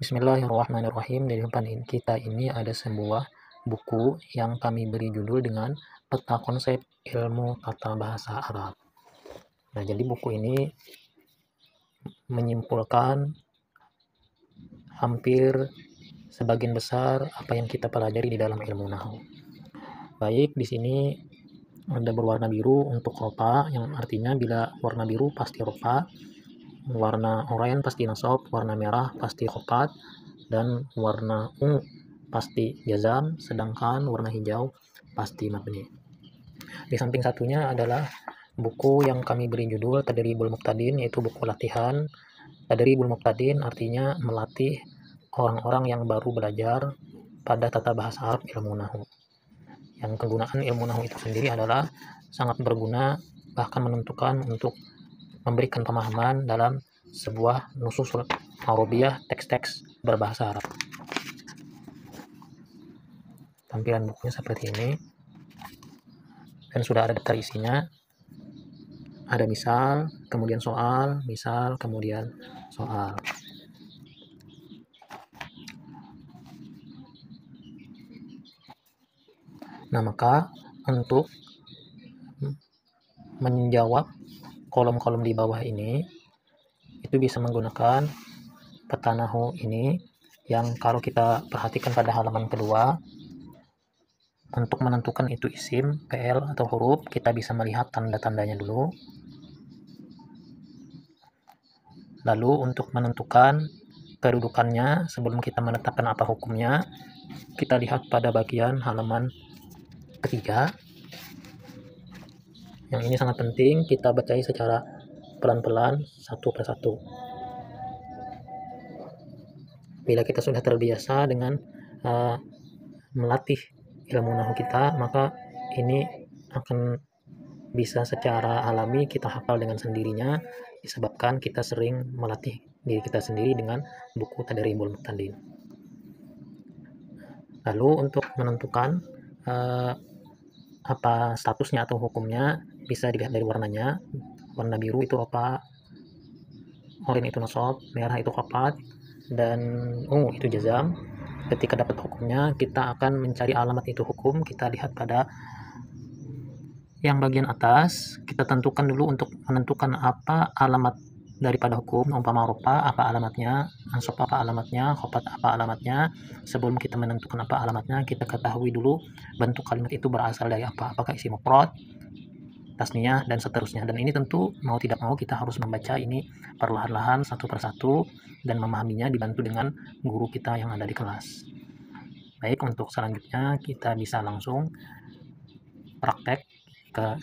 Bismillahirrahmanirrahim. Di depan kita ini ada sebuah buku yang kami beri judul dengan Peta Konsep Ilmu Tata Bahasa Arab. Nah, jadi buku ini menyimpulkan hampir sebagian besar apa yang kita pelajari di dalam ilmu nahwu. Baik, di sini ada berwarna biru untuk ropa, yang artinya bila warna biru pasti ropa, warna oranye pasti nasab, warna merah pasti khopat, dan warna ungu pasti jazam, sedangkan warna hijau pasti mabni. Di samping satunya adalah buku yang kami beri judul Tadribul Muqtadin, yaitu buku latihan. Tadribul Muqtadin artinya melatih orang-orang yang baru belajar pada tata bahasa Arab ilmu nahwu. Yang kegunaan ilmu nahwu itu sendiri adalah sangat berguna, bahkan menentukan untuk memberikan pemahaman dalam sebuah nususul Arabiyah, teks-teks berbahasa Arab. Tampilan bukunya seperti ini, dan sudah ada daftar isinya. Ada misal, kemudian soal, misal, kemudian soal. Nah, maka untuk menjawab kolom-kolom di bawah ini, itu bisa menggunakan peta nahwu ini, yang kalau kita perhatikan pada halaman kedua, untuk menentukan itu isim, fi'il, atau huruf, kita bisa melihat tanda-tandanya dulu. Lalu untuk menentukan kedudukannya sebelum kita menetapkan apa hukumnya, kita lihat pada bagian halaman ketiga. Yang ini sangat penting, kita bacain secara pelan-pelan, satu persatu. Bila kita sudah terbiasa dengan melatih ilmu nahwu kita, maka ini akan bisa secara alami kita hafal dengan sendirinya, disebabkan kita sering melatih diri kita sendiri dengan buku Tadribul Muqtadin. Lalu untuk menentukan apa statusnya atau hukumnya, bisa dilihat dari warnanya. Warna biru itu ropa, oranye itu nasab, merah itu khopat, dan ungu itu jazam. Ketika dapat hukumnya, kita akan mencari alamat itu hukum. Kita lihat pada yang bagian atas, kita tentukan dulu untuk menentukan apa alamat daripada hukum. Umpama ropa, apa alamatnya, ansab apa alamatnya, khopat apa alamatnya. Sebelum kita menentukan apa alamatnya, kita ketahui dulu bentuk kalimat itu berasal dari apa, apakah isi mufrad, tasniyah, dan seterusnya. Dan ini tentu mau tidak mau kita harus membaca ini perlahan-lahan satu persatu dan memahaminya dibantu dengan guru kita yang ada di kelas. Baik, untuk selanjutnya kita bisa langsung praktek ke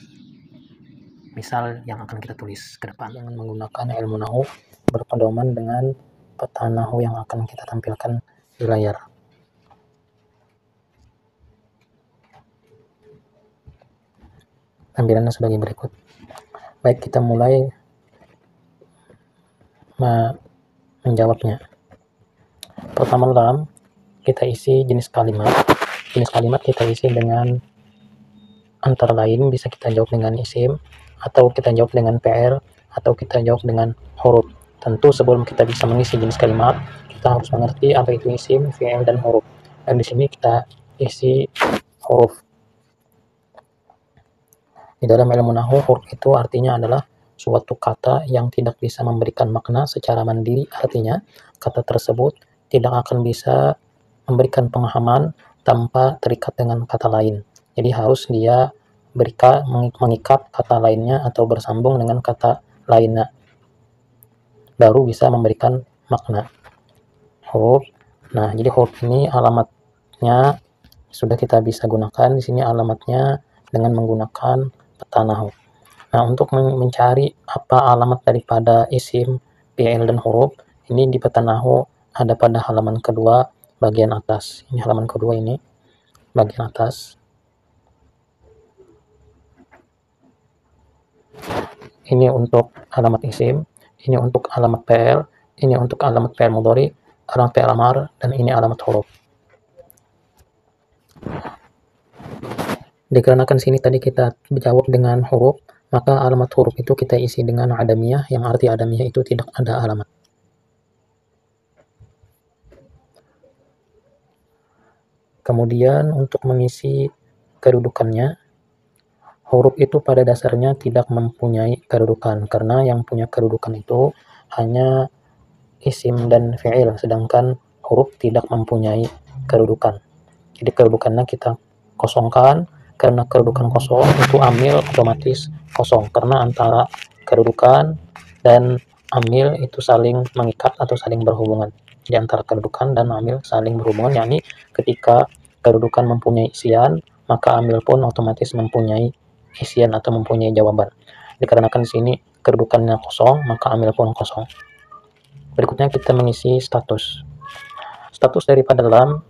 misal yang akan kita tulis ke depan. Dengan menggunakan ilmu nahwu berpedoman dengan peta nahwu yang akan kita tampilkan di layar. Tampilannya sebagai berikut. Baik, kita mulai menjawabnya. Pertama-tama kita isi jenis kalimat. Jenis kalimat kita isi dengan antara lain bisa kita jawab dengan isim, atau kita jawab dengan fi'il, atau kita jawab dengan huruf. Tentu sebelum kita bisa mengisi jenis kalimat, kita harus mengerti apa itu isim, fi'il, dan huruf. Dan di sini kita isi huruf. Di dalam ilmu nahwu, huruf itu artinya adalah suatu kata yang tidak bisa memberikan makna secara mandiri. Artinya, kata tersebut tidak akan bisa memberikan pemahaman tanpa terikat dengan kata lain. Jadi harus dia mengikat kata lainnya atau bersambung dengan kata lainnya, baru bisa memberikan makna. Huruf. Nah, jadi huruf ini alamatnya sudah kita bisa gunakan di sini, alamatnya dengan menggunakan peta nahwu. Nah, untuk mencari apa alamat daripada isim, fi'il, dan huruf, ini di peta nahwu ada pada halaman kedua bagian atas. Ini halaman kedua, ini bagian atas. Ini untuk alamat isim, ini untuk alamat fi'il, ini untuk alamat fi'il mudhari, alamat fi'il amar, dan ini alamat huruf. Dikarenakan sini tadi kita jawab dengan huruf, maka alamat huruf itu kita isi dengan adamiyah, yang arti adamiyah itu tidak ada alamat. Kemudian untuk mengisi kedudukannya, huruf itu pada dasarnya tidak mempunyai kedudukan, karena yang punya kedudukan itu hanya isim dan fi'il, sedangkan huruf tidak mempunyai kedudukan. Jadi kedudukannya kita kosongkan, karena kedudukan kosong itu amil otomatis kosong, karena antara kedudukan dan amil itu saling mengikat atau saling berhubungan. Di antara kedudukan dan amil saling berhubungan, yakni ketika kedudukan mempunyai isian, maka amil pun otomatis mempunyai isian atau mempunyai jawaban. Dikarenakan di sini kedudukannya kosong, maka amil pun kosong. Berikutnya kita mengisi status. Status daripada lam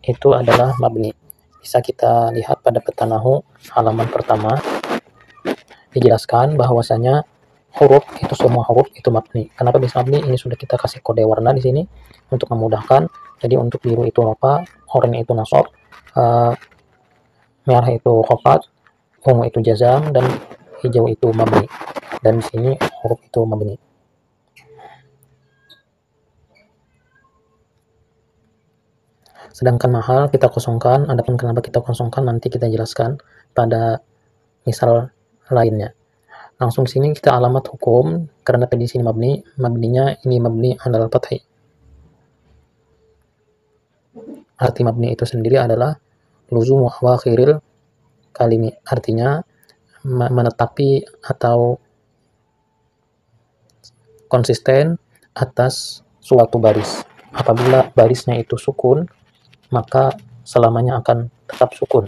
itu adalah mabni. Bisa kita lihat pada peta nahu halaman pertama, dijelaskan bahwasanya huruf itu, semua huruf itu mabni. Kenapa bisa mabni? Ini sudah kita kasih kode warna di sini untuk memudahkan. Jadi untuk biru itu rofa, oranye itu nasab, merah itu khafat, ungu itu jazam, dan hijau itu mabni. Dan di sini huruf itu mabni. Sedangkan mahal kita kosongkan. Adapun kenapa kita kosongkan nanti kita jelaskan pada misal lainnya. Langsung sini kita alamat hukum, karena tadi sini mabni, mabninya ini mabni alal fathi. Arti mabni itu sendiri adalah luzumu awakhiril kalimi, artinya menetapi atau konsisten atas suatu baris. Apabila barisnya itu sukun, maka selamanya akan tetap sukun.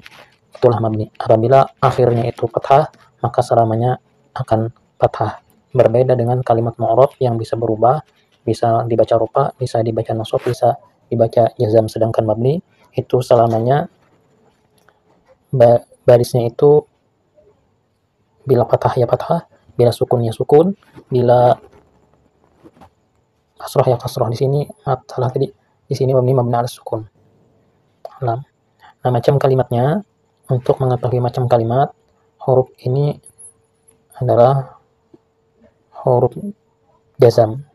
Itulah mabni. Apabila akhirnya itu fathah, maka selamanya akan fathah. Berbeda dengan kalimat mu'rab yang bisa berubah, bisa dibaca rupa, bisa dibaca nasab, bisa dibaca jazam. Sedangkan mabni itu selamanya barisnya itu bila fathah ya fathah, bila sukun ya sukun, bila kasroh ya kasroh. Di sini salah tadi, di sini mabni ala sukun. Nah, macam kalimatnya, untuk mengetahui macam kalimat, huruf ini adalah huruf jazam.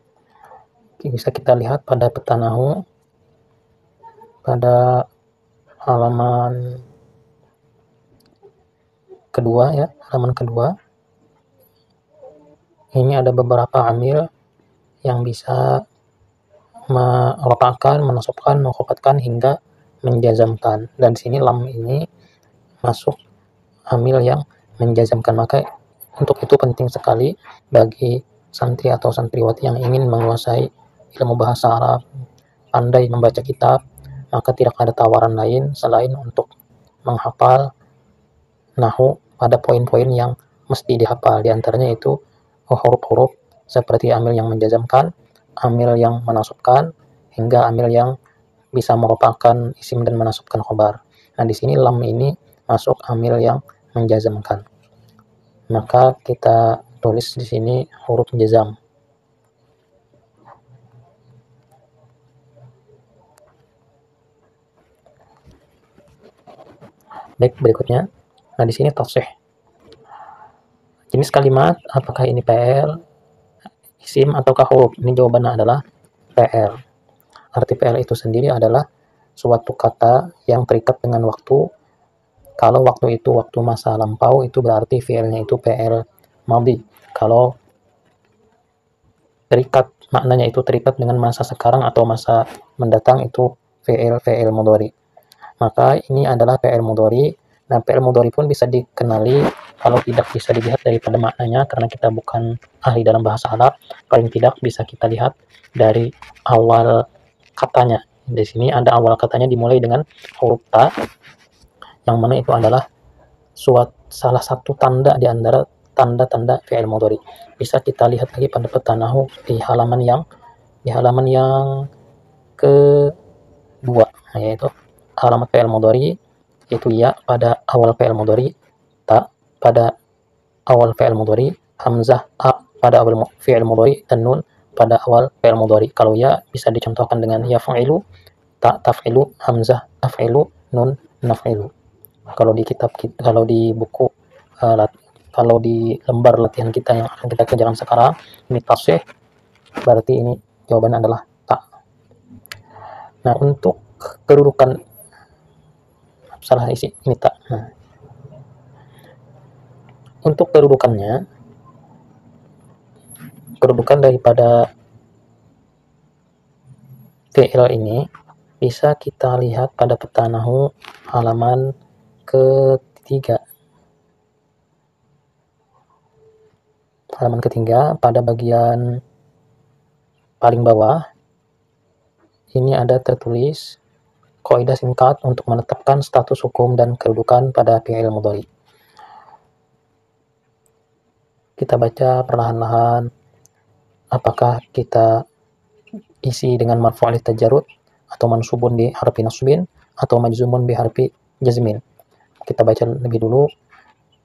Bisa kita lihat pada peta nahu pada halaman kedua ya, halaman kedua. Ini ada beberapa amil yang bisa merofakkan, menasabkan, mengkhafatkan hingga menjazamkan. Dan sini lam ini masuk amil yang menjazamkan. Maka untuk itu penting sekali bagi santri atau santriwati yang ingin menguasai ilmu bahasa Arab, pandai membaca kitab, maka tidak ada tawaran lain selain untuk menghafal nahu pada poin-poin yang mesti dihafal. Di antaranya itu huruf-huruf seperti amil yang menjazamkan, amil yang menasabkan, hingga amil yang bisa merupakan isim dan menasabkan khobar. Nah, di sini lam ini masuk amil yang menjazamkan. Maka kita tulis di sini huruf jazam. Baik, berikutnya. Nah, di sini tasih. Jenis kalimat, apakah ini PL, isim, ataukah huruf? Ini jawabannya adalah PL. Arti PL itu sendiri adalah suatu kata yang terikat dengan waktu. Kalau waktu itu waktu masa lampau, itu berarti fi'ilnya itu PL madhi. Kalau terikat, maknanya itu terikat dengan masa sekarang atau masa mendatang, itu fi'il mudhari. Maka ini adalah fi'il mudhari. Nah, fi'il mudhari pun bisa dikenali, kalau tidak bisa dilihat daripada maknanya, karena kita bukan ahli dalam bahasa Arab, paling tidak bisa kita lihat dari awal katanya. Di sini ada awal katanya dimulai dengan huruf ta, yang mana itu adalah salah satu tanda di antara tanda-tanda fi'il mudhari. Bisa kita lihat lagi pada peta nahu di halaman yang kedua, yaitu alamat fi'il mudhari, yaitu ya pada awal fi'il mudhari, ta pada awal fi'il mudhari, hamzah a pada awal fi'il mudhari, dan nun pada awal fi'il mudhari. Kalau ya bisa dicontohkan dengan ya fa'ilu, ta taf'ilu, hamzah af'ilu, nun naf'ilu. Kalau di kitab, kalau di buku, kalau di lembar latihan kita yang akan kita kerjakan sekarang, ini tasih, berarti ini jawabannya adalah ta. Nah, untuk kedudukan salah isi ini tak. Nah, untuk kedudukan daripada fi'il ini bisa kita lihat pada peta nahu halaman ketiga. Halaman ketiga pada bagian paling bawah ini ada tertulis kaidah singkat untuk menetapkan status hukum dan kedudukan pada fi'il mudhari. Kita baca perlahan-lahan apakah kita isi dengan marfu' alif tajarrud atau mansubun bi harfi nasbin atau majzumun bi harfi jazmin. Kita baca lebih dulu.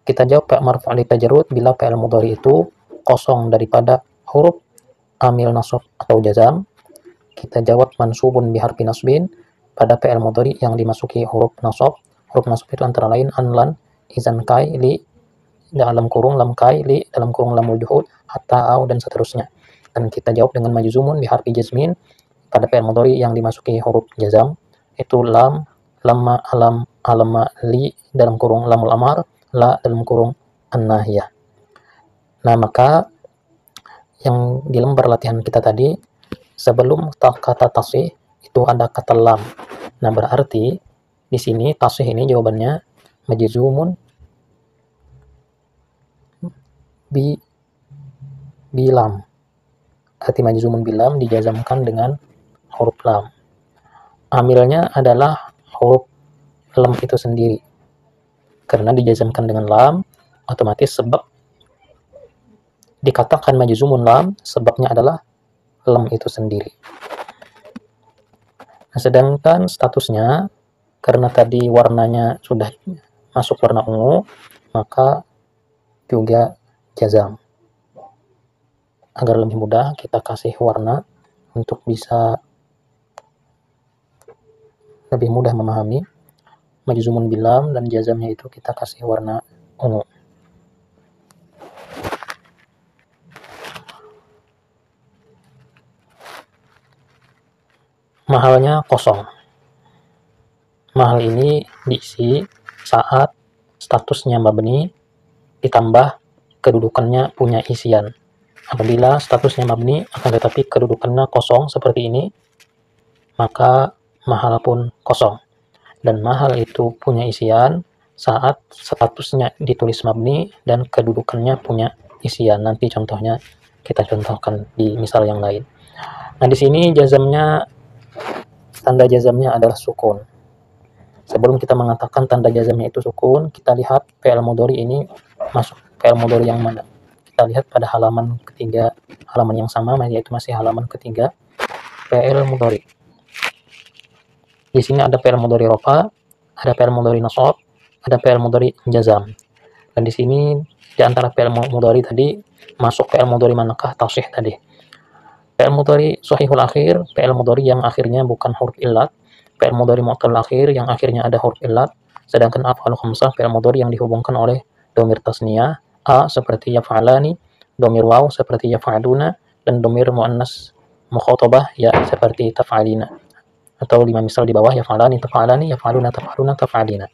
Kita jawab marfu' alif tajarrud bila fi'il mudhari itu kosong daripada huruf amil nasab atau jazam. Kita jawab mansubun bi harfi nasbin pada fi'il mudhari yang dimasuki huruf nasab. Huruf nasab itu antara lain an, lan, izan, kai, li dalam kurung lam, kai, li dalam kurung lamul juhud, hatta, au, dan seterusnya. Dan kita jawab dengan majzumun bi harfi jazmin pada fi'il mudhari yang dimasuki huruf jazam, itu lam, lamma, alam, alama, li dalam kurung lamul amar, la dalam kurung an-nahiyah. Nah, maka yang di lembar latihan kita tadi sebelum kata tasih itu ada kata lam. Nah, berarti di sini tasih ini jawabannya majzumun bilam. Arti majzumun bilam dijazamkan dengan huruf lam. Amilnya adalah huruf lam itu sendiri. Karena dijazamkan dengan lam, otomatis sebab dikatakan majzumun lam, sebabnya adalah lam itu sendiri. Nah, sedangkan statusnya karena tadi warnanya sudah masuk warna ungu, maka juga jazam. Agar lebih mudah kita kasih warna untuk bisa lebih mudah memahami. Majzumun bilam dan jazamnya itu kita kasih warna ungu. Mahalnya kosong. Mahal ini diisi saat statusnya mabni ditambah kedudukannya punya isian. Apabila statusnya mabni akan tetapi kedudukannya kosong seperti ini, maka mahal pun kosong. Dan mahal itu punya isian saat statusnya ditulis mabni dan kedudukannya punya isian. Nanti contohnya kita contohkan di misal yang lain. Nah, di sini jazamnya, tanda jazamnya adalah sukun. Sebelum kita mengatakan tanda jazamnya itu sukun, kita lihat fi'il mudhari ini masuk fi'il mudhari yang mana. Kita lihat pada halaman ketiga, halaman yang sama, yaitu masih halaman ketiga, fi'il mudhari. Di sini ada fi'il mudhari rafa, ada fi'il mudhari nasab, ada fi'il mudhari jazam. Dan di sini di antara fi'il mudhari tadi masuk fi'il mudhari manakah? Tasih tadi. Fi'il mudhari shahihul akhir, fi'il mudhari yang akhirnya bukan huruf illat, fi'il mudhari mu'tal akhir yang akhirnya ada huruf illat, sedangkan af'al khamsah fi'il mudhari yang dihubungkan oleh dhamir tasniyah, a seperti yaf'alani, dhamir waw seperti yaf'aluna, dan dhamir muannas mukhatabah ya seperti taf'alina. Atau 5 misal di bawah, yaf'alani, taf'alani, yaf'aluna, taf'aluna, taf'alina.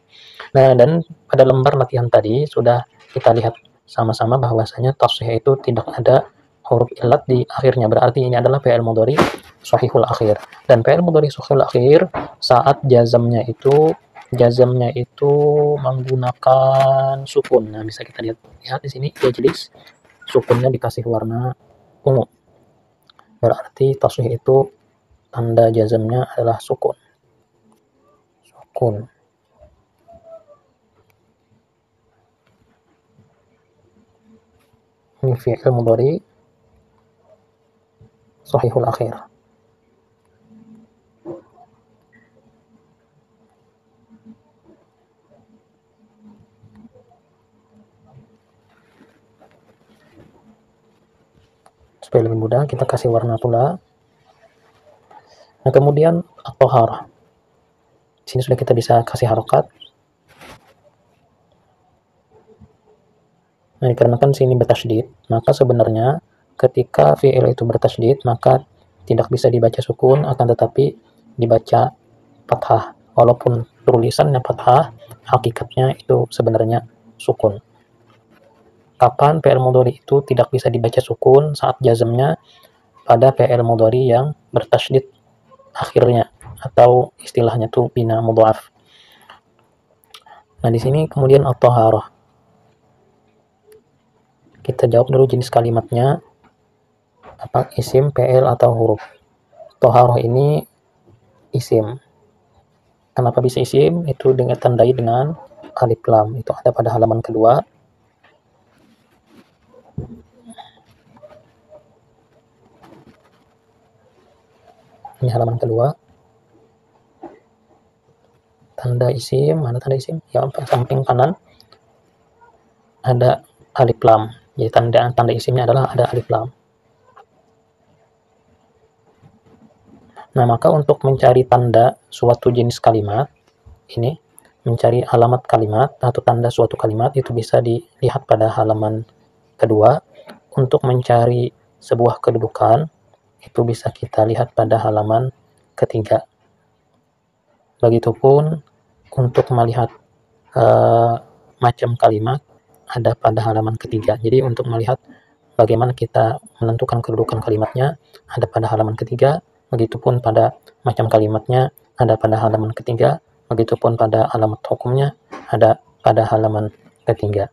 Nah, dan pada lembar latihan tadi sudah kita lihat sama-sama bahwasanya tasih itu tidak ada huruf illat di akhirnya. Berarti ini adalah fi'il mudhari shahihul akhir. Dan fi'il mudhari shahihul akhir saat jazamnya itu menggunakan sukun. Nah, bisa kita lihat di sini yajlis, sukunnya dikasih warna ungu. Berarti tasih itu tanda jazamnya adalah sukun. Sukun. Ini fi'il mudhari shahihul akhir. Supaya lebih mudah kita kasih warna pula. Nah, kemudian at-thaharah. Di sini sudah kita bisa kasih harokat. Nah, dikarenakan sini bertasydid, maka sebenarnya ketika fi'il itu bertasydid, maka tidak bisa dibaca sukun, akan tetapi dibaca fathah. Walaupun tulisannya fathah, hakikatnya itu sebenarnya sukun. Kapan fi'il mudhari itu tidak bisa dibaca sukun? Saat jazmnya pada fi'il mudhari yang bertasydid akhirnya, atau istilahnya tuh bina mudha'af. Nah, di sini kemudian at-thaharah. Kita jawab dulu jenis kalimatnya, apa isim, fi'il, atau huruf. Thaharah ini isim. Kenapa bisa isim? Itu dengan tandai dengan alif lam. Itu ada pada halaman kedua. Ini halaman kedua. Tanda isim, mana tanda isim? Ya, samping kanan ada alif lam. Jadi tanda isimnya adalah ada alif lam. Nah, maka untuk mencari tanda suatu jenis kalimat, ini mencari alamat kalimat atau tanda suatu kalimat itu bisa dilihat pada halaman kedua. Untuk mencari sebuah kedudukan itu bisa kita lihat pada halaman ketiga. Begitupun untuk melihat macam kalimat ada pada halaman ketiga. Jadi untuk melihat bagaimana kita menentukan kedudukan kalimatnya ada pada halaman ketiga. Begitupun pada macam kalimatnya ada pada halaman ketiga. Begitupun pada alamat hukumnya ada pada halaman ketiga.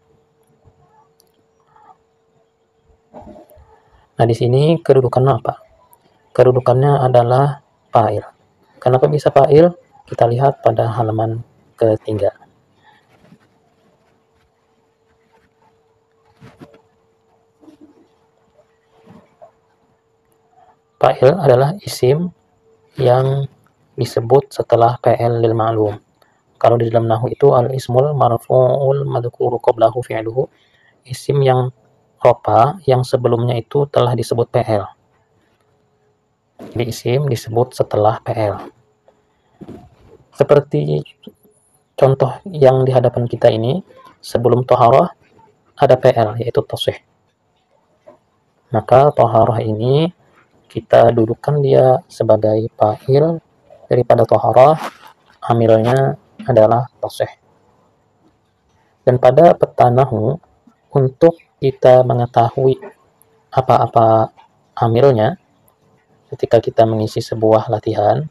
Nah, di sini kedudukannya apa? Kedudukannya adalah fa'il. Kenapa bisa fa'il? Kita lihat pada halaman ketiga. Fa'il adalah isim yang disebut setelah fi'il lil ma'lum. Kalau di dalam nahwu itu al-ismul marfu'ul madhkuru qablahu fi'luhu, isim yang ropa yang sebelumnya itu telah disebut fi'il. Jadi isim disebut setelah fi'il. Seperti contoh yang di hadapan kita ini, sebelum thaharah ada fi'il yaitu tasih. Maka thaharah ini kita dudukkan dia sebagai fa'il daripada thaharah, amilnya adalah tasih. Dan pada peta nahwu, untuk kita mengetahui apa-apa amilnya, ketika kita mengisi sebuah latihan,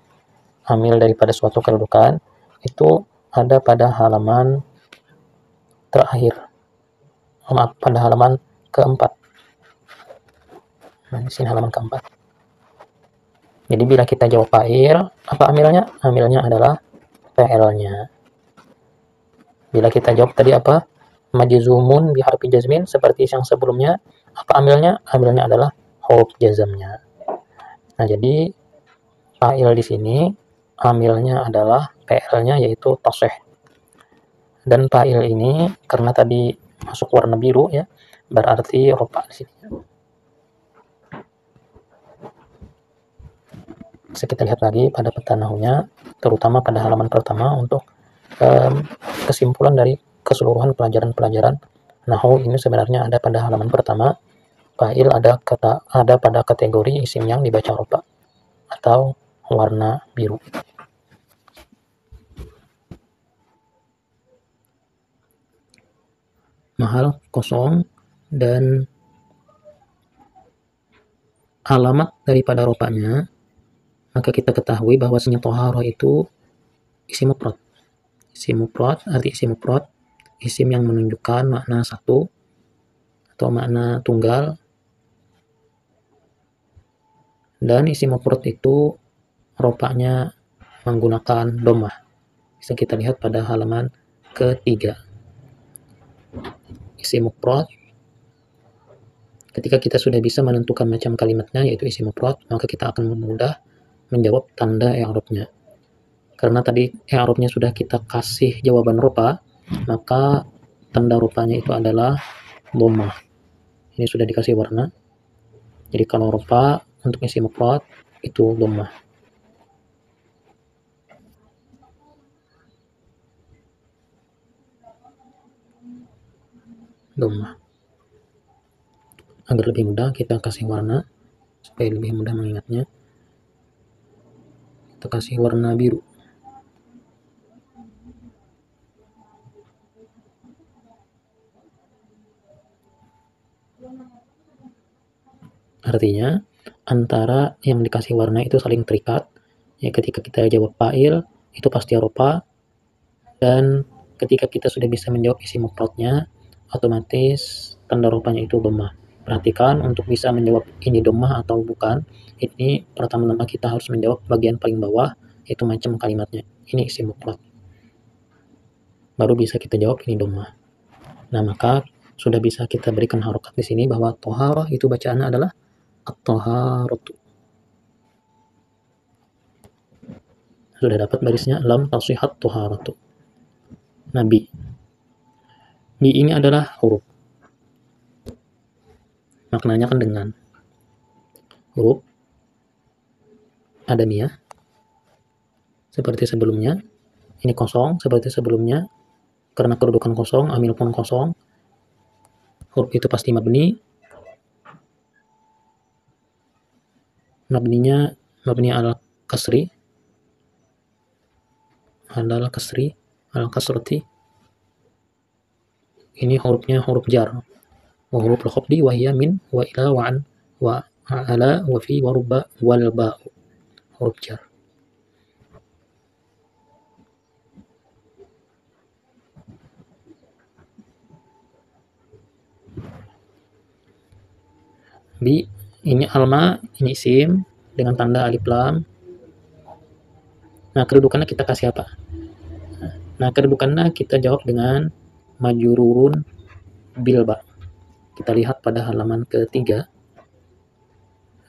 amil daripada suatu kedudukan, itu ada pada halaman terakhir. Maaf, pada halaman keempat. Nah, di sini halaman keempat. Jadi bila kita jawab fa'il, apa amilnya? Amilnya adalah fi'ilnya. Bila kita jawab tadi apa? Majzumun bi harfi jazmin seperti yang sebelumnya, apa amilnya? Amilnya adalah huruf jazmnya. Nah, jadi fa'il di sini amilnya adalah fi'ilnya yaitu tasih. Dan fa'il ini karena tadi masuk warna biru ya, berarti rofa di sini. Bisa kita lihat lagi pada peta nahwunya, terutama pada halaman pertama untuk kesimpulan dari keseluruhan pelajaran-pelajaran nahwu ini sebenarnya ada pada halaman pertama. Fa'il ada pada kategori isim yang dibaca rofa atau warna biru. Mahal kosong dan alamat daripada rofanya, maka kita ketahui bahwasanya thaharah itu isim mufrad. Isim mufrad, arti isim mufrad, isim yang menunjukkan makna satu atau makna tunggal. Dan isim mufrad itu rofanya menggunakan dhammah. Bisa kita lihat pada halaman ketiga. Isim mufrad, ketika kita sudah bisa menentukan macam kalimatnya yaitu isim mufrad, maka kita akan mudah menjawab tanda i'rabnya. Karena tadi i'rabnya sudah kita kasih jawaban rofa, maka tanda rofanya itu adalah dhammah. Ini sudah dikasih warna. Jadi kalau rofa untuk isim mufrad itu dhammah. Dhammah. Agar lebih mudah kita kasih warna supaya lebih mudah mengingatnya. Kita kasih warna biru. Artinya antara yang dikasih warna itu saling terikat. Ya, ketika kita jawab fa'il itu pasti ropa, dan ketika kita sudah bisa menjawab isi mufradnya, otomatis tanda ropanya itu dhammah. Perhatikan untuk bisa menjawab ini dhammah atau bukan, ini pertama-tama kita harus menjawab bagian paling bawah, itu macam kalimatnya. Ini isi mufrad. Baru bisa kita jawab ini dhammah. Nah, maka sudah bisa kita berikan harokat di sini bahwa toharah itu bacaannya adalah at-taharatu. Sudah dapat barisnya, lam tasihat toharatu. Nabi. Bi ini adalah huruf. Maknanya kan dengan. Huruf adamiyah seperti sebelumnya. Ini kosong seperti sebelumnya. Karena kedudukan kosong, amil pun kosong. Huruf itu pasti mabni. Mabninya mabni al kasri. Al kasri, al kasrati. Ini hurufnya huruf jar. Wa huruf al-khafdi wa hiya min wa ila wa an wa ala wa fi wa rubba wal ba. Huruf jar. Bi ini alma, ini isim dengan tanda alif lam. Nah, kedudukannya kita kasih apa? Nah, kedudukannya kita jawab dengan majururun bilba. Kita lihat pada halaman ketiga.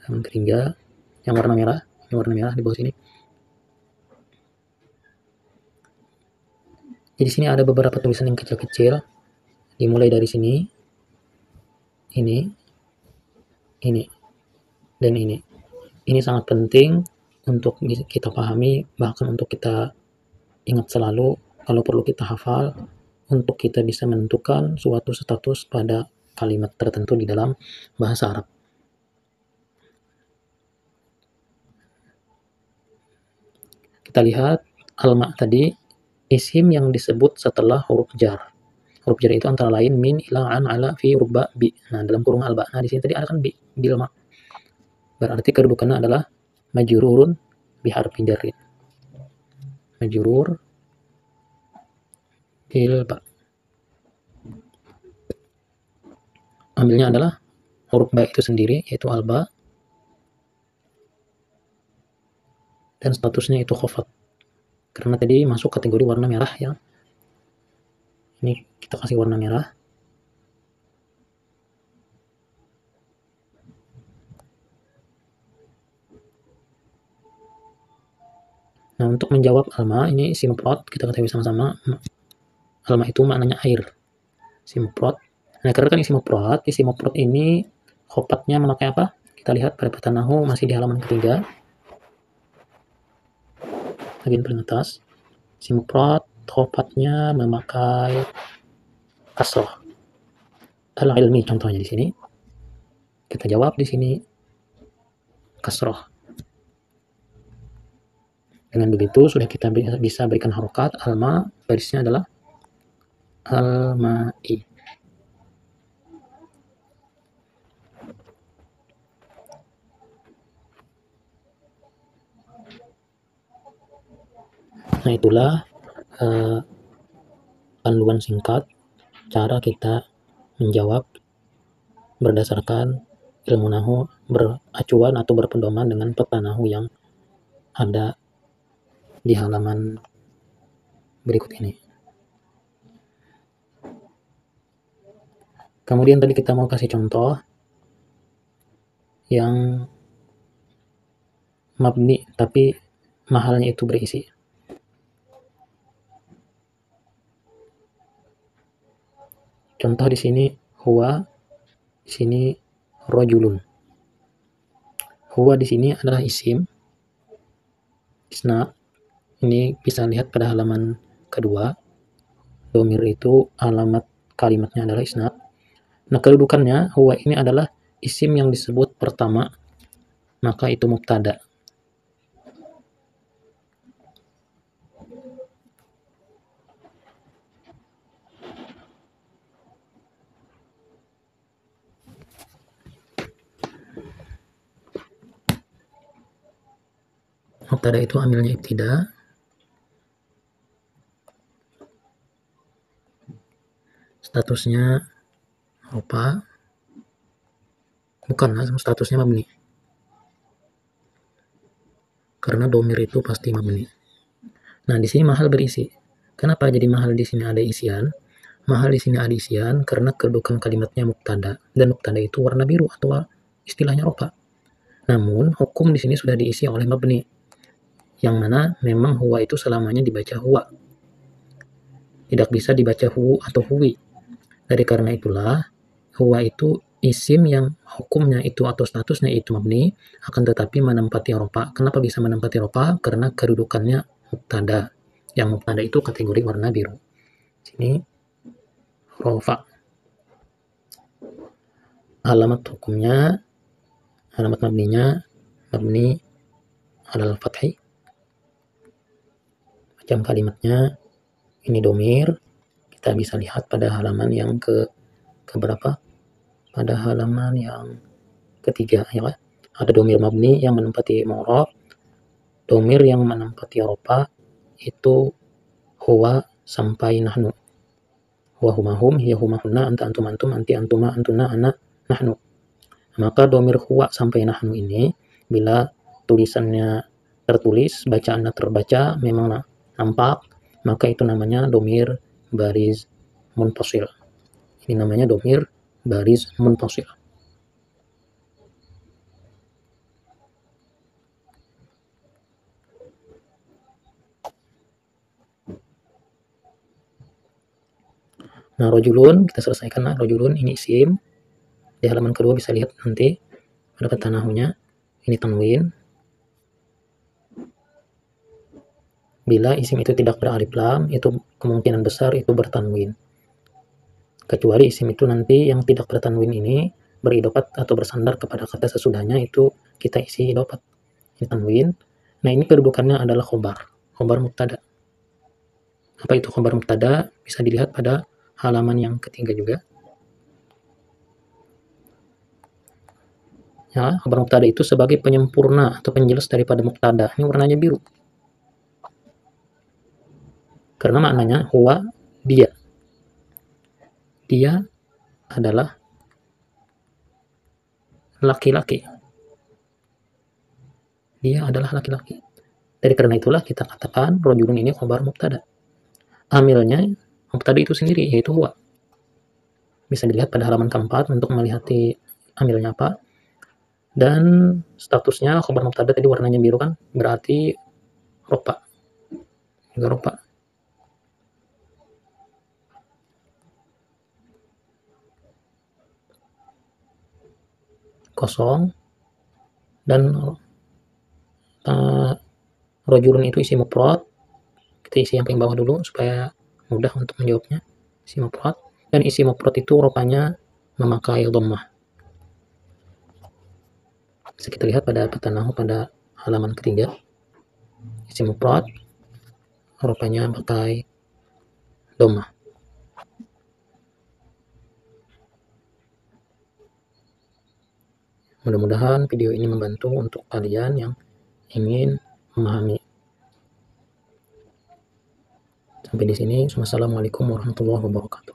Halaman ketiga yang warna merah, di bawah sini. Jadi di sini ada beberapa tulisan yang kecil-kecil. Dimulai dari sini. Ini dan ini. Ini sangat penting untuk kita pahami, bahkan untuk kita ingat selalu, kalau perlu kita hafal, untuk kita bisa menentukan suatu status pada kalimat tertentu di dalam bahasa Arab. Kita lihat alma tadi, isim yang disebut setelah huruf jar. Huruf jar itu antara lain min, ila, an, ala, fi, rubba, bi. Nah, dalam kurung alba. Nah, di sini tadi ada kan bi, bilma. Berarti kedudukannya adalah majrurun biharfi jarrin. Majrur bilba. Ambilnya adalah huruf ba itu sendiri, yaitu alba, dan statusnya itu khafat. Karena tadi masuk kategori warna merah ya. Ini kita kasih warna merah. Nah, untuk menjawab alma, ini isim mufrad, kita ketahui sama-sama. Alma itu maknanya air. Isim mufrad. Nah, karena kan isim mufrad ini khofatnya memakai apa? Kita lihat pada peta nahu masih di halaman ketiga. Bagian paling atas. Isim mufrad khofatnya memakai kasroh. Al-ilmi contohnya di sini. Kita jawab di sini kasroh. Dengan begitu sudah kita bisa berikan harokat. Alma barisnya adalah al-ma'i. Nah, itulah panduan singkat cara kita menjawab berdasarkan ilmu nahu, beracuan atau berpedoman dengan peta nahu yang ada di halaman berikut ini. Kemudian tadi kita mau kasih contoh yang mabni tapi mahalnya itu berisi. Contoh di sini huwa, di sini rajulun. Huwa di sini adalah isim isnad. Ini bisa lihat pada halaman kedua. Domir itu alamat kalimatnya adalah isnad. Nah, kedudukannya huwa ini adalah isim yang disebut pertama, maka itu mubtada. mubtada itu amilnya ibtida, statusnya rofa, bukan, statusnya mabni, karena domir itu pasti mabni. Nah, di sini mahal berisi. Kenapa jadi mahal di sini ada isian? Mahal di sini ada isian karena kedudukan kalimatnya mubtada, dan mubtada itu warna biru atau istilahnya rofa. Namun hukum di sini sudah diisi oleh mabni, yang mana memang huwa itu selamanya dibaca huwa, tidak bisa dibaca hu atau huwi. Dari karena itulah huwa itu isim yang hukumnya itu atau statusnya itu mabni, akan tetapi menempati rofa. Kenapa bisa menempati rofa? Karena kedudukannya mubtada, yang mubtada itu kategori warna biru. Sini rofa. Alamat hukumnya, alamat mabninya mabni alal fathi. Macam kalimatnya ini domir, kita bisa lihat pada halaman yang keberapa? Pada halaman yang ketiga, ya. Ada domir mabni yang menempati mu'rab, domir yang menempati rofa itu huwa sampai nahnu. Huwa huma hum, hiya huma hunna, anta antum antum, anti antuma antuna, ana nahnu. Maka domir huwa sampai nahnu ini bila tulisannya tertulis, bacaannya terbaca, memang nampak, maka itu namanya domir bariz munfasil. Ini namanya domir bariz munfasil. Nah, rojulun, kita selesaikan. Nah, rojulun ini isim. Di halaman kedua bisa lihat nanti pada kata nahunya. Ini tanwin. Bila isim itu tidak beralif lam, itu kemungkinan besar itu bertanwin. Kecuali isim itu nanti yang tidak bertanwin ini beridofat atau bersandar kepada kata sesudahnya, itu kita isi idofat. Ini tanwin. Nah, ini kedudukannya adalah khobar. Khobar mubtada. Apa itu khobar mubtada? Bisa dilihat pada halaman yang ketiga juga. Ya, khabar mubtada itu sebagai penyempurna atau penjelas daripada mubtada. Ini warnanya biru. Karena maknanya huwa, dia. Dia adalah laki-laki. Dia adalah laki-laki. Dari karena itulah kita katakan rojulun ini khabar mubtada. Amilnya mubtada itu sendiri, yaitu huwa. Bisa dilihat pada halaman keempat untuk melihat amilnya apa. Dan statusnya khabar mubtada tadi warnanya biru kan, berarti rofa. Juga rofa. Kosong. Dan rojulun itu isi mufrad. Kita isi yang paling bawah dulu supaya mudah untuk menjawabnya. Isi mufrad. Dan isi mufrad itu rupanya memakai dhammah. Bisa kita lihat pada peta nahu pada halaman ketiga. Isi mufrad rupanya pakai dhammah. Mudah-mudahan video ini membantu untuk kalian yang ingin memahami. Sampai di sini. Wassalamualaikum warahmatullahi wabarakatuh.